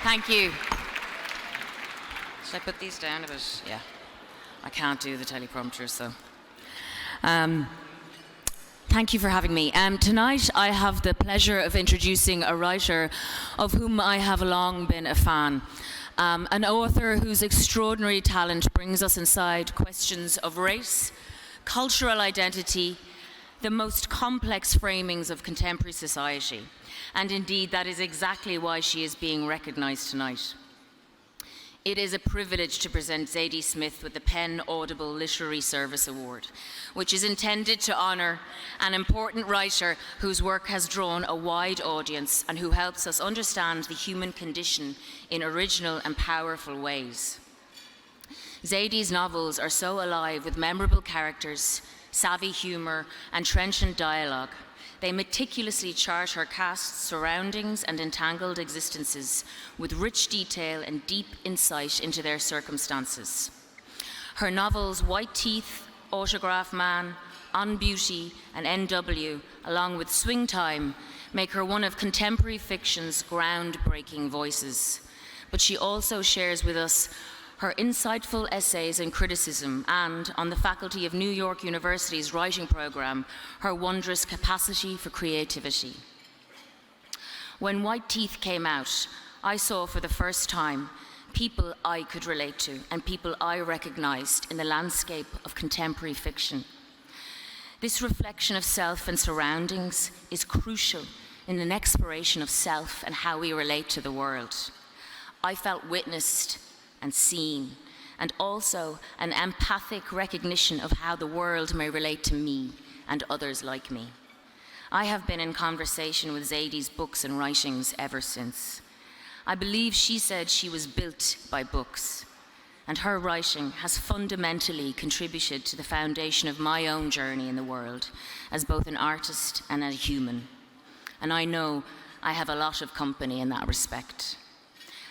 Thank you. Should I put these down a bit? Yeah. I can't do the teleprompter, so. Thank you for having me. Tonight I have the pleasure of introducing a writer of whom I have long been a fan. An author whose extraordinary talent brings us inside questions of race, cultural identity, the most complex framings of contemporary society. And indeed, that is exactly why she is being recognized tonight. It is a privilege to present Zadie Smith with the PEN Audible Literary Service Award, which is intended to honor an important writer whose work has drawn a wide audience and who helps us understand the human condition in original and powerful ways. Zadie's novels are so alive with memorable characters, savvy humor, and trenchant dialogue. They meticulously chart her cast's surroundings and entangled existences with rich detail and deep insight into their circumstances. Her novels White Teeth, Autograph Man, On Beauty, and N.W., along with Swing Time, make her one of contemporary fiction's groundbreaking voices. But she also shares with us her insightful essays and criticism, and, on the faculty of New York University's writing program, her wondrous capacity for creativity. When White Teeth came out, I saw for the first time people I could relate to and people I recognized in the landscape of contemporary fiction. This reflection of self and surroundings is crucial in an exploration of self and how we relate to the world. I felt witnessed and seen, and also an empathic recognition of how the world may relate to me and others like me. I have been in conversation with Zadie's books and writings ever since. I believe she said she was built by books, and her writing has fundamentally contributed to the foundation of my own journey in the world as both an artist and a human. And I know I have a lot of company in that respect.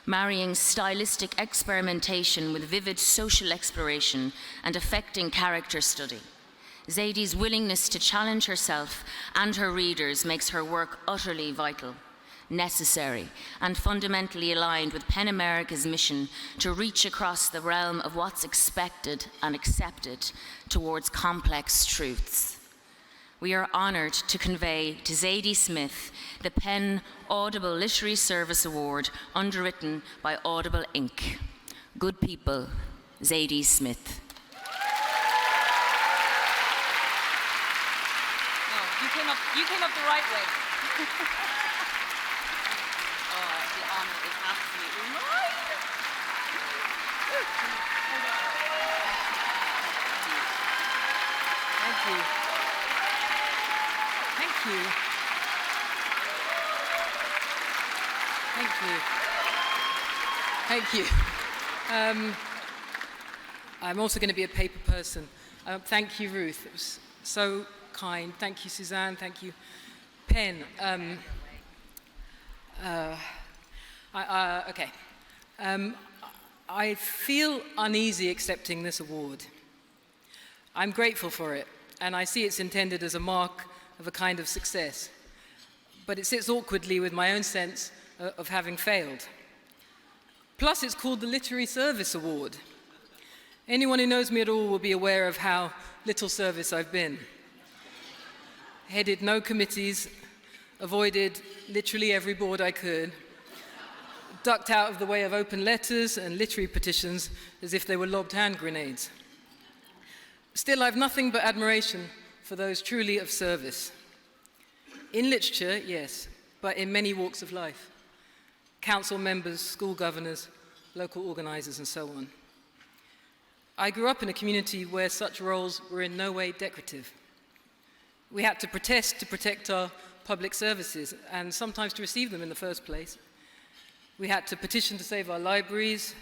Marrying stylistic experimentation with vivid social exploration and affecting character study, Zadie's willingness to challenge herself and her readers makes her work utterly vital, necessary, and fundamentally aligned with PEN America's mission to reach across the realm of what's expected and accepted towards complex truths. We are honored to convey to Zadie Smith the PEN Audible Literary Service Award, underwritten by Audible Inc. Good people, Zadie Smith. Oh, you came up the right way. Oh, the honor is absolutely mine. Thank you. Thank you. Thank you. I'm also going to be a paper person. Thank you, Ruth. It was so kind. Thank you, Suzanne. Thank you, PEN. Okay. I feel uneasy accepting this award. I'm grateful for it, and I see it's intended as a mark of a kind of success. But it sits awkwardly with my own sense of having failed. Plus, it's called the Literary Service Award. Anyone who knows me at all will be aware of how little service I've been. Headed no committees, avoided literally every board I could, ducked out of the way of open letters and literary petitions as if they were lobbed hand grenades. Still, I've nothing but admiration for those truly of service. In literature, yes, but in many walks of life. Council members, school governors, local organizers, and so on. I grew up in a community where such roles were in no way decorative. We had to protest to protect our public services, and sometimes to receive them in the first place. We had to petition to save our libraries,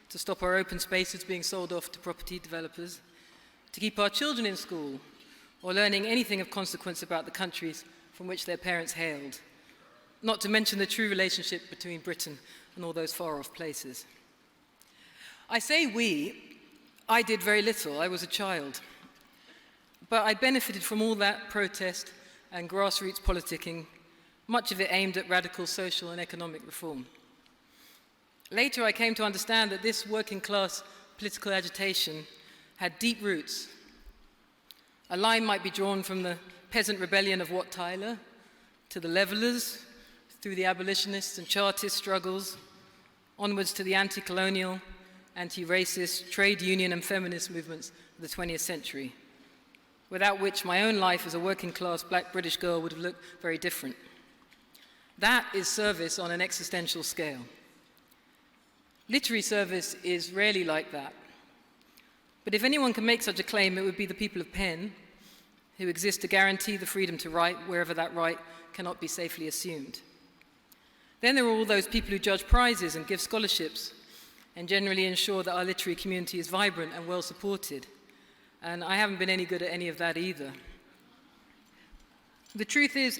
to stop our open spaces being sold off to property developers, to keep our children in school, or learning anything of consequence about the countries from which their parents hailed, not to mention the true relationship between Britain and all those far-off places. I say we. I did very little. I was a child. But I benefited from all that protest and grassroots politicking, much of it aimed at radical social and economic reform. Later, I came to understand that this working-class political agitation had deep roots. A line might be drawn from the peasant rebellion of Wat Tyler to the Levellers, through the abolitionists and Chartist struggles, onwards to the anti-colonial, anti-racist, trade union and feminist movements of the 20th century, without which my own life as a working-class black British girl would have looked very different. That is service on an existential scale. Literary service is rarely like that. But if anyone can make such a claim, it would be the people of pen, who exist to guarantee the freedom to write wherever that right cannot be safely assumed. Then there are all those people who judge prizes and give scholarships and generally ensure that our literary community is vibrant and well supported. And I haven't been any good at any of that either. The truth is,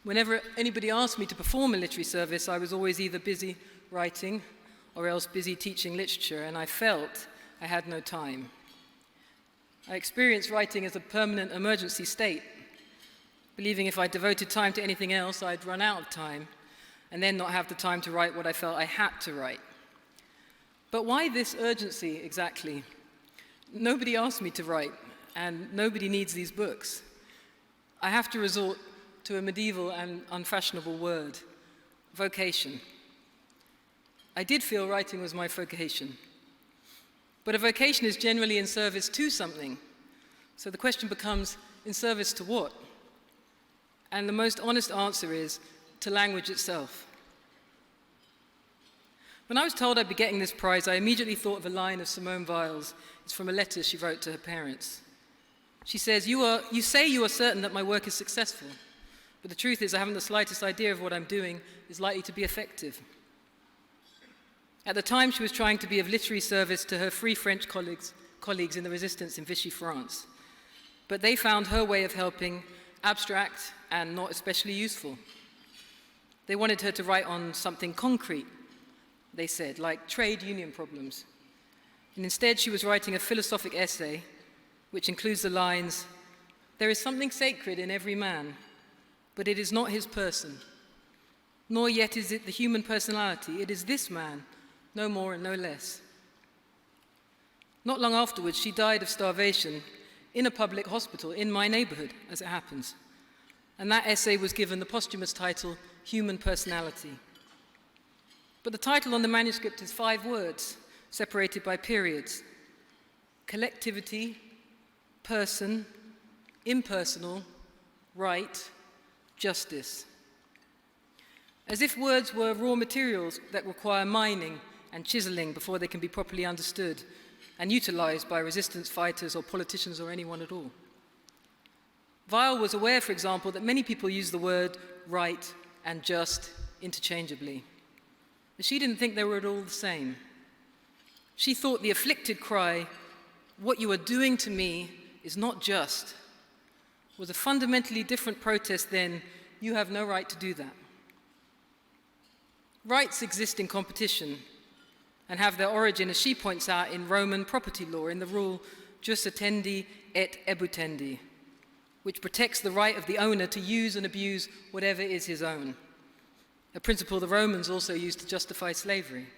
whenever anybody asked me to perform a literary service, I was always either busy writing or else busy teaching literature, and I felt I had no time. I experienced writing as a permanent emergency state, believing if I devoted time to anything else, I'd run out of time, and then not have the time to write what I felt I had to write. But why this urgency exactly? Nobody asked me to write, and nobody needs these books. I have to resort to a medieval and unfashionable word, vocation. I did feel writing was my vocation. But a vocation is generally in service to something. So the question becomes, in service to what? And the most honest answer is, to language itself. When I was told I'd be getting this prize, I immediately thought of a line of Simone Weil's. It's from a letter she wrote to her parents. She says, you say you are certain that my work is successful, but the truth is I haven't the slightest idea of what I'm doing is likely to be effective. At the time, she was trying to be of literary service to her Free French colleagues in the resistance in Vichy France. But they found her way of helping abstract and not especially useful. They wanted her to write on something concrete, they said, like trade union problems. And instead, she was writing a philosophic essay, which includes the lines, "There is something sacred in every man, but it is not his person. Nor yet is it the human personality, it is this man, no more and no less." Not long afterwards, she died of starvation in a public hospital in my neighborhood, as it happens. And that essay was given the posthumous title, Human Personality. But the title on the manuscript is 5 words, separated by periods: collectivity, person, impersonal, right, justice. As if words were raw materials that require mining and chiseling before they can be properly understood and utilized by resistance fighters or politicians or anyone at all. Weil was aware, for example, that many people use the word right and just interchangeably. But she didn't think they were at all the same. She thought the afflicted cry, "What you are doing to me is not just," was a fundamentally different protest than, "You have no right to do that." Rights exist in competition and have their origin, as she points out, in Roman property law, in the rule jus attendi et ebutendi, which protects the right of the owner to use and abuse whatever is his own, a principle the Romans also used to justify slavery.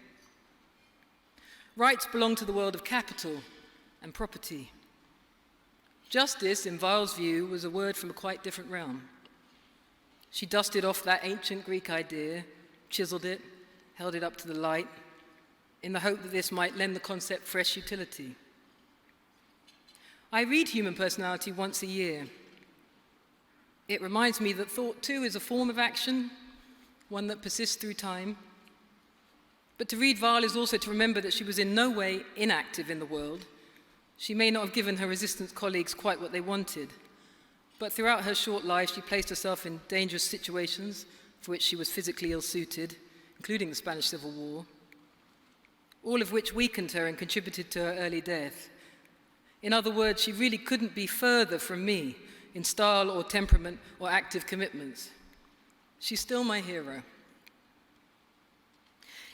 Rights belong to the world of capital and property. Justice, in Weil's view, was a word from a quite different realm. She dusted off that ancient Greek idea, chiseled it, held it up to the light, in the hope that this might lend the concept fresh utility. I read Human Personality once a year. It reminds me that thought, too, is a form of action, one that persists through time. But to read Weil is also to remember that she was in no way inactive in the world. She may not have given her resistance colleagues quite what they wanted, but throughout her short life, she placed herself in dangerous situations for which she was physically ill-suited, including the Spanish Civil War, all of which weakened her and contributed to her early death. In other words, she really couldn't be further from me in style or temperament or active commitments. She's still my hero.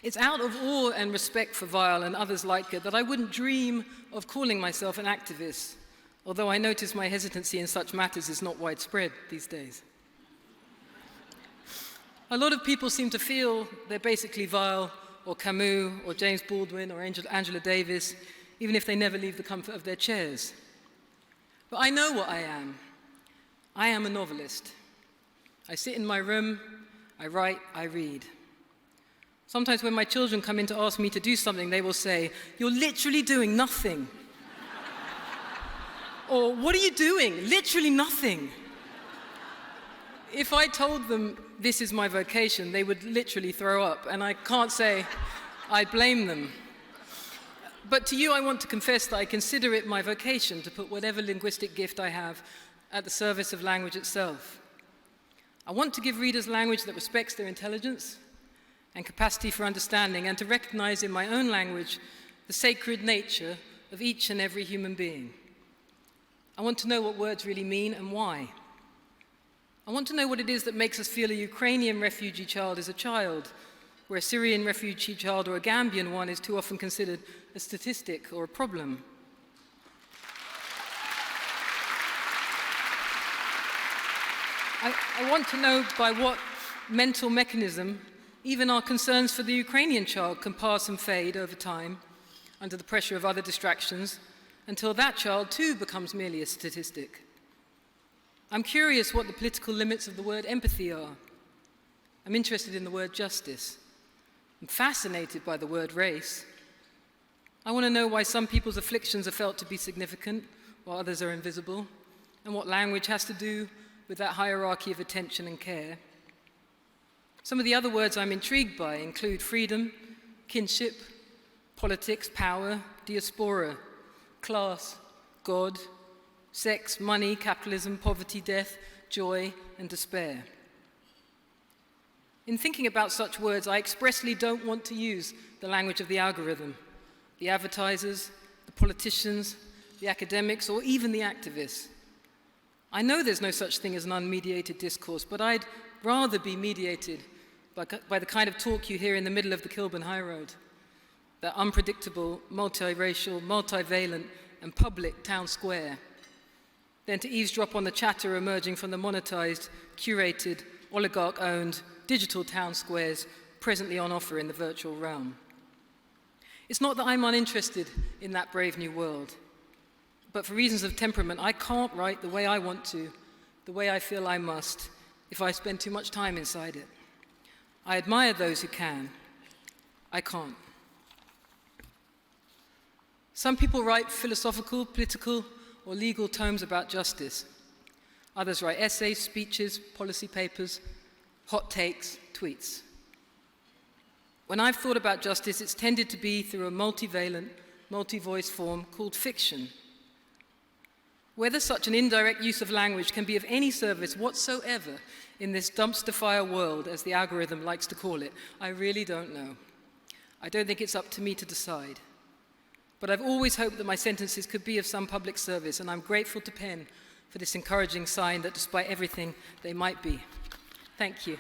It's out of awe and respect for Weil and others like her that I wouldn't dream of calling myself an activist, although I notice my hesitancy in such matters is not widespread these days. A lot of people seem to feel they're basically Weil or Camus, or James Baldwin, or Angela Davis, even if they never leave the comfort of their chairs. But I know what I am. I am a novelist. I sit in my room, I write, I read. Sometimes when my children come in to ask me to do something, they will say, "You're literally doing nothing." Or, "What are you doing?" Literally nothing. If I told them this is my vocation, they would literally throw up, and I can't say I blame them. But to you, I want to confess that I consider it my vocation to put whatever linguistic gift I have at the service of language itself. I want to give readers language that respects their intelligence and capacity for understanding, and to recognize in my own language the sacred nature of each and every human being. I want to know what words really mean and why. I want to know what it is that makes us feel a Ukrainian refugee child is a child, where a Syrian refugee child or a Gambian one is too often considered a statistic or a problem. I want to know by what mental mechanism even our concerns for the Ukrainian child can pass and fade over time under the pressure of other distractions until that child too becomes merely a statistic. I'm curious what the political limits of the word empathy are. I'm interested in the word justice. I'm fascinated by the word race. I want to know why some people's afflictions are felt to be significant while others are invisible, and what language has to do with that hierarchy of attention and care. Some of the other words I'm intrigued by include freedom, kinship, politics, power, diaspora, class, God, sex, money, capitalism, poverty, death, joy, and despair. In thinking about such words, I expressly don't want to use the language of the algorithm, the advertisers, the politicians, the academics, or even the activists. I know there's no such thing as an unmediated discourse, but I'd rather be mediated by the kind of talk you hear in the middle of the Kilburn High Road, that unpredictable, multiracial, multivalent, and public town square, than to eavesdrop on the chatter emerging from the monetized, curated, oligarch-owned digital town squares presently on offer in the virtual realm. It's not that I'm uninterested in that brave new world, but for reasons of temperament, I can't write the way I want to, the way I feel I must, if I spend too much time inside it. I admire those who can. I can't. Some people write philosophical, political, or legal tomes about justice. Others write essays, speeches, policy papers, hot takes, tweets. When I've thought about justice, it's tended to be through a multivalent, multi-voice form called fiction. Whether such an indirect use of language can be of any service whatsoever in this dumpster fire world, as the algorithm likes to call it, I really don't know. I don't think it's up to me to decide. But I've always hoped that my sentences could be of some public service, and I'm grateful to Penn for this encouraging sign that despite everything, they might be. Thank you.